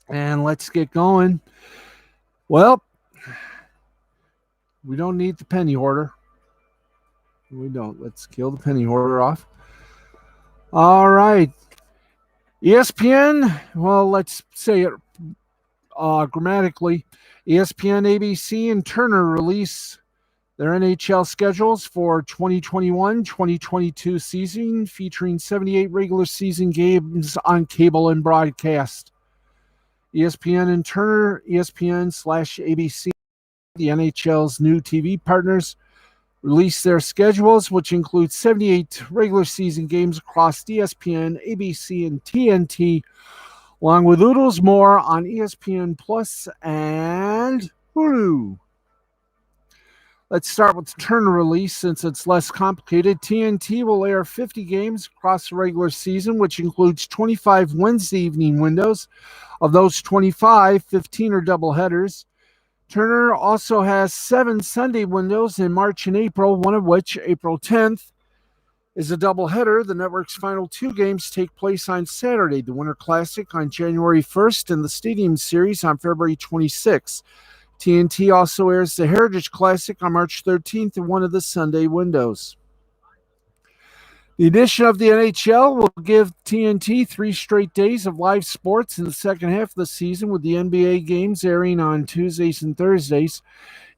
And let's get going. Well, we don't need the penny hoarder. We don't. Let's kill the penny hoarder off. All right. ESPN, well, let's say it grammatically. ESPN, ABC, and Turner release their NHL schedules for 2021-2022 season, featuring 78 regular season games on cable and broadcast. ESPN and Turner, ESPN/ABC, the NHL's new TV partners, released their schedules, which include 78 regular season games across ESPN, ABC, and TNT, along with oodles more on ESPN Plus and Hulu. Let's start with the Turner release since it's less complicated. TNT will air 50 games across the regular season, which includes 25 Wednesday evening windows. Of those 25, 15 are doubleheaders. Turner also has 7 Sunday windows in March and April, one of which, April 10th, is a doubleheader. The network's final 2 games take place on Saturday, the Winter Classic on January 1st and the Stadium Series on February 26th. TNT also airs the Heritage Classic on March 13th in one of the Sunday windows. The addition of the NHL will give TNT 3 straight days of live sports in the second half of the season, with the NBA games airing on Tuesdays and Thursdays.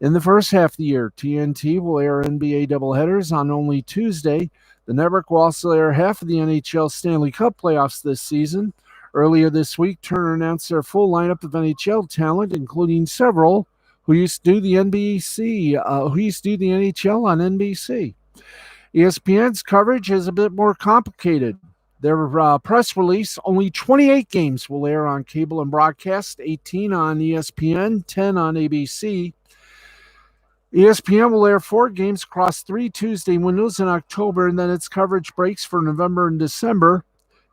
In the first half of the year, TNT will air NBA doubleheaders on only Tuesday. The network will also air half of the NHL Stanley Cup playoffs this season. Earlier this week, Turner announced their full lineup of NHL talent, including several who used to do the NHL on NBC. ESPN's coverage is a bit more complicated. Their press release: only 28 games will air on cable and broadcast, 18 on ESPN, 10 on ABC. ESPN will air 4 games across 3 Tuesday windows in October, and then its coverage breaks for November and December.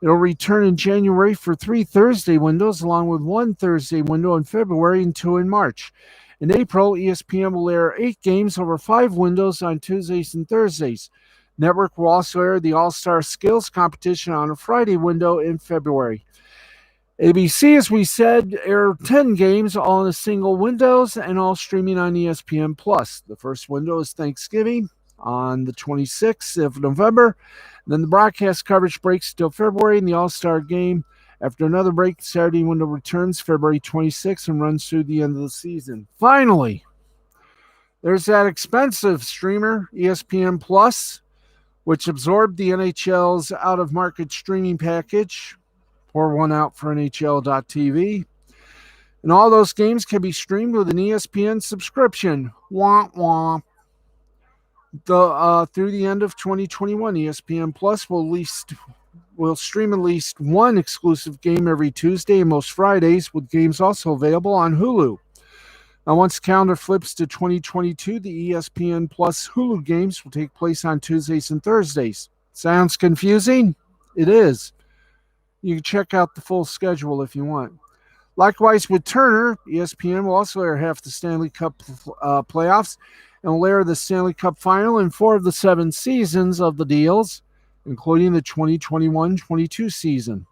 It'll return in January for 3 Thursday windows, along with 1 Thursday window in February and 2 in March. In April, ESPN will air 8 games over 5 windows on Tuesdays and Thursdays. Network will also air the All-Star Skills Competition on a Friday window in February. ABC, as we said, air 10 games all in a single windows and all streaming on ESPN Plus. The first window is Thanksgiving on the 26th of November. Then the broadcast coverage breaks until February, and the All-Star Game, after another break, the Saturday window returns February 26th and runs through the end of the season. Finally, there's that expensive streamer, ESPN Plus, which absorbed the NHL's out-of-market streaming package. Pour one out for NHL.tv. And all those games can be streamed with an ESPN subscription. Wah, wah. Through the end of 2021, ESPN Plus will stream at least one exclusive game every Tuesday and most Fridays, with games also available on Hulu. Now, once the calendar flips to 2022, the ESPN Plus Hulu games will take place on Tuesdays and Thursdays. Sounds confusing? It is. You can check out the full schedule if you want. Likewise with Turner, ESPN will also air half the Stanley Cup playoffs and will air the Stanley Cup final in 4 of the 7 seasons of the deals, including the 2021-22 season.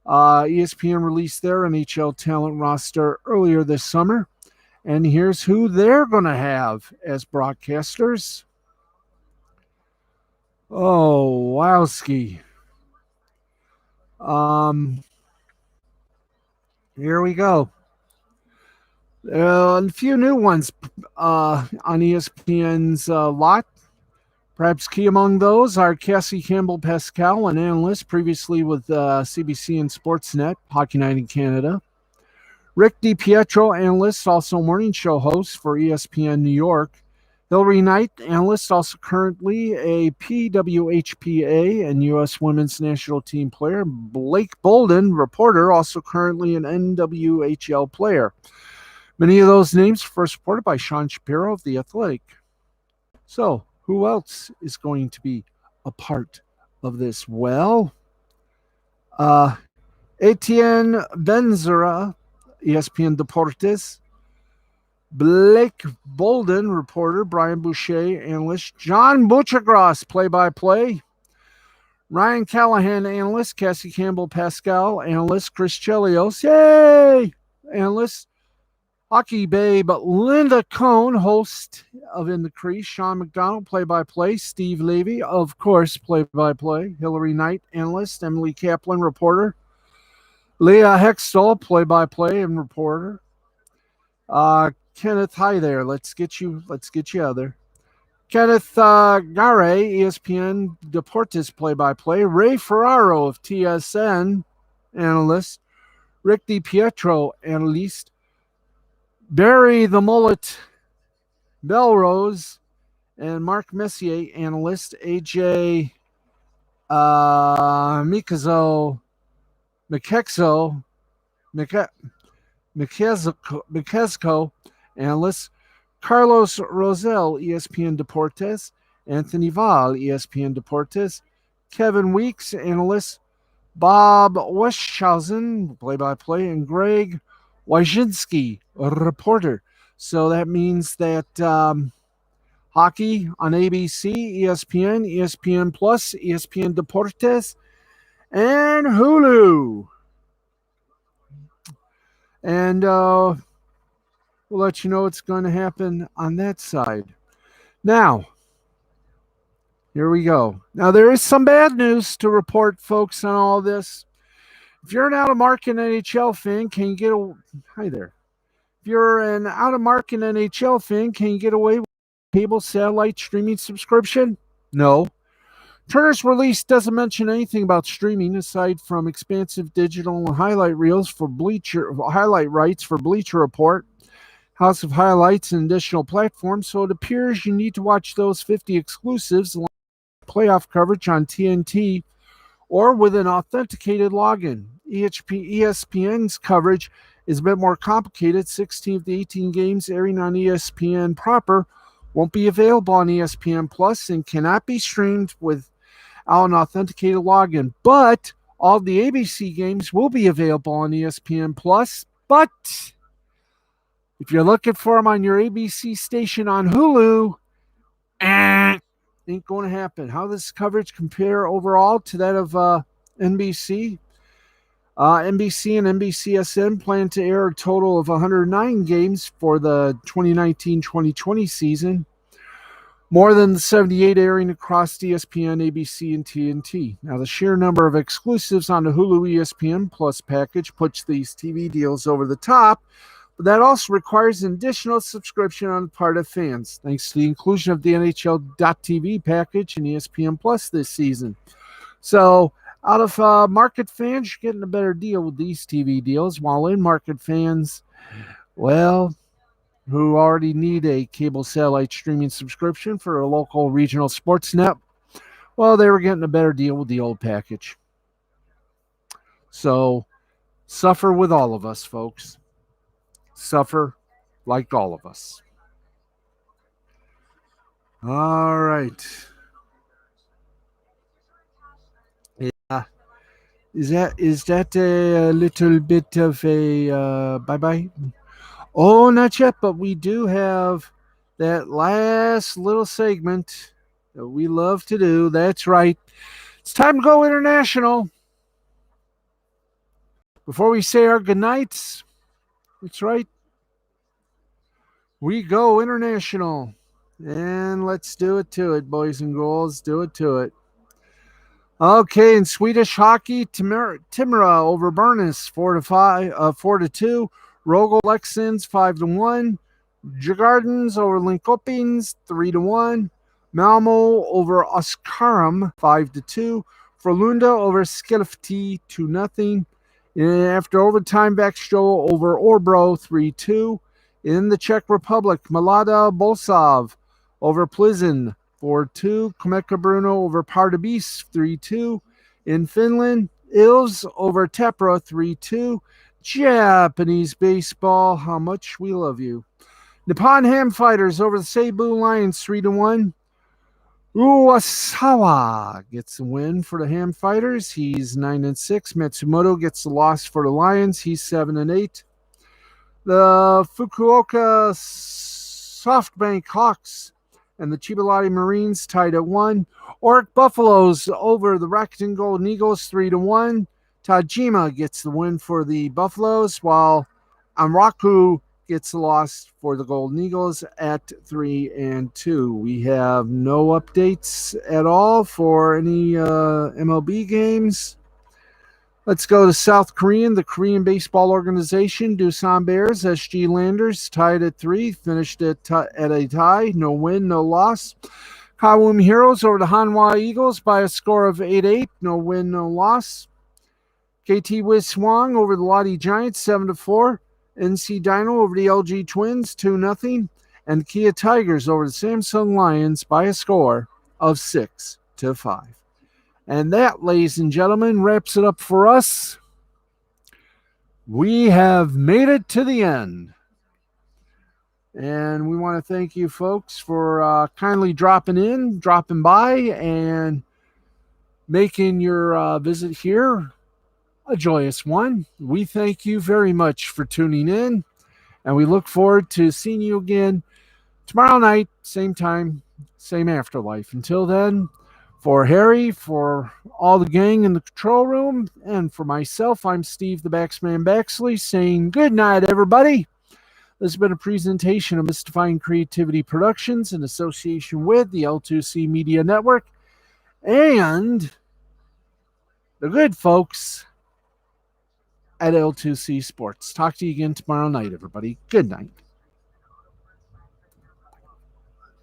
ESPN released their NHL talent roster earlier this summer, and here's who they're going to have as broadcasters. Oh, wowski. Here we go. A few new ones on ESPN's lot. Perhaps key among those are Cassie Campbell-Pascal, an analyst previously with CBC and Sportsnet, Hockey Night in Canada. Rick DiPietro, analyst, also morning show host for ESPN New York. Hillary Knight, analyst, also currently a PWHPA and U.S. Women's National Team player. Blake Bolden, reporter, also currently an NWHL player. Many of those names first reported by Sean Shapiro of The Athletic. So, who else is going to be a part of this? Well, Etienne Benzera ESPN Deportes. Blake Bolden, reporter. Brian Boucher, analyst. John Butchergross, play-by-play. Ryan Callahan, analyst. Cassie Campbell Pascal, analyst. Chris Chelios, yay! Analyst. Hockey babe Linda Cohn, host of In the Crease. Sean McDonald, play-by-play. Steve Levy, of course, play-by-play. Hillary Knight, analyst. Emily Kaplan, reporter. Leah Hextall, play-by-play and reporter. Kenneth, hi there. Let's get you out there. Kenneth Gare, ESPN Deportes play-by-play. Ray Ferraro of TSN, analyst. Rick DiPietro, analyst. Barry the Mullet Belrose and Mark Messier, analyst. AJ Mikexo, analyst. Carlos Rosell, ESPN Deportes. Anthony Val, ESPN Deportes. Kevin Weeks, analyst. Bob Weschhausen, play-by-play, and Greg Wyszynski, a reporter. So that means that hockey on ABC, ESPN, ESPN Plus, ESPN Deportes, and Hulu. And we'll let you know what's going to happen on that side. Now, here we go. Now, there is some bad news to report, folks, on all this. If you're an out-of-market NHL fan, can you get a... Hi there. If you're an out-of-market NHL fan, can you get away with cable satellite streaming subscription? No. Turner's release doesn't mention anything about streaming aside from expansive digital and highlight reels for highlight rights for Bleacher Report, House of Highlights, and additional platforms, so it appears you need to watch those 50 exclusives along with playoff coverage on TNT or with an authenticated login. ESPN's coverage is a bit more complicated. 16 of the 18 games airing on ESPN proper won't be available on ESPN Plus and cannot be streamed without an authenticated login. But all the ABC games will be available on ESPN Plus. But if you're looking for them on your ABC station on Hulu, ain't going to happen. How does coverage compare overall to that of NBC? NBC and NBCSN plan to air a total of 109 games for the 2019-2020 season, more than the 78 airing across ESPN, ABC, and TNT. Now, the sheer number of exclusives on the Hulu ESPN Plus package puts these TV deals over the top, but that also requires an additional subscription on the part of fans, thanks to the inclusion of the NHL.TV package and ESPN Plus this season. So, out of market fans, you're getting a better deal with these TV deals, while in-market fans, well, who already need a cable satellite streaming subscription for a local regional sports net, well, they were getting a better deal with the old package. So, suffer with all of us, folks. Suffer like all of us. All right. Yeah. Is that a little bit of a bye-bye? Oh, not yet, but we do have that last little segment that we love to do. That's right. It's time to go international. Before we say our goodnights, that's right. We go international. And let's do it to it, boys and girls. Do it to it. Okay, in Swedish hockey, Timrå over Burnus 4-2. Rogel Leksands 5-1. Djurgårdens over Linkopings 3-1. Malmo over Oskarshamn 5-2. Frölunda over Skellefteå 2-0. And after overtime, Växjö over Örebro 3-2. In the Czech Republic, Mlada Boleslav over Plzeň 4-2. Kometa Brno over Pardubice 3-2. In Finland, Ilves over Tappara 3-2. Japanese baseball, how much we love you. Nippon Ham Fighters over the Seibu Lions 3-1. Uwasawa gets the win for the Ham Fighters. He's 9-6. Matsumoto gets the loss for the Lions. He's 7-8. The Fukuoka SoftBank Hawks and the Chibalati Marines tied at 1. Oric Buffaloes over the Rakuten Golden Eagles 3-1. Tajima gets the win for the Buffaloes, while Amraku gets the loss for the Golden Eagles at 3-2. We have no updates at all for any MLB games. Let's go to South Korean. The Korean Baseball Organization, Doosan Bears, SG Landers tied at 3, finished at a tie, no win, no loss. Kawum Heroes over the Hanwha Eagles by a score of 8-8, no win, no loss. KT Wiz Swang over the Lottie Giants 7-4. NC Dino over the LG Twins 2-0. And Kia Tigers over the Samsung Lions by a score of 6-5. And that, ladies and gentlemen, wraps it up for us. We have made it to the end. And we want to thank you folks for kindly dropping by, and making your visit here a joyous one. We thank you very much for tuning in, and we look forward to seeing you again tomorrow night, same time, same afterlife. Until then, for Harry, for all the gang in the control room, and for myself, I'm Steve the Baxman Baxley, saying good night, everybody. This has been a presentation of Mystifying Creativity Productions in association with the L2C Media Network and the good folks at L2C Sports. Talk to you again tomorrow night, everybody. Good night.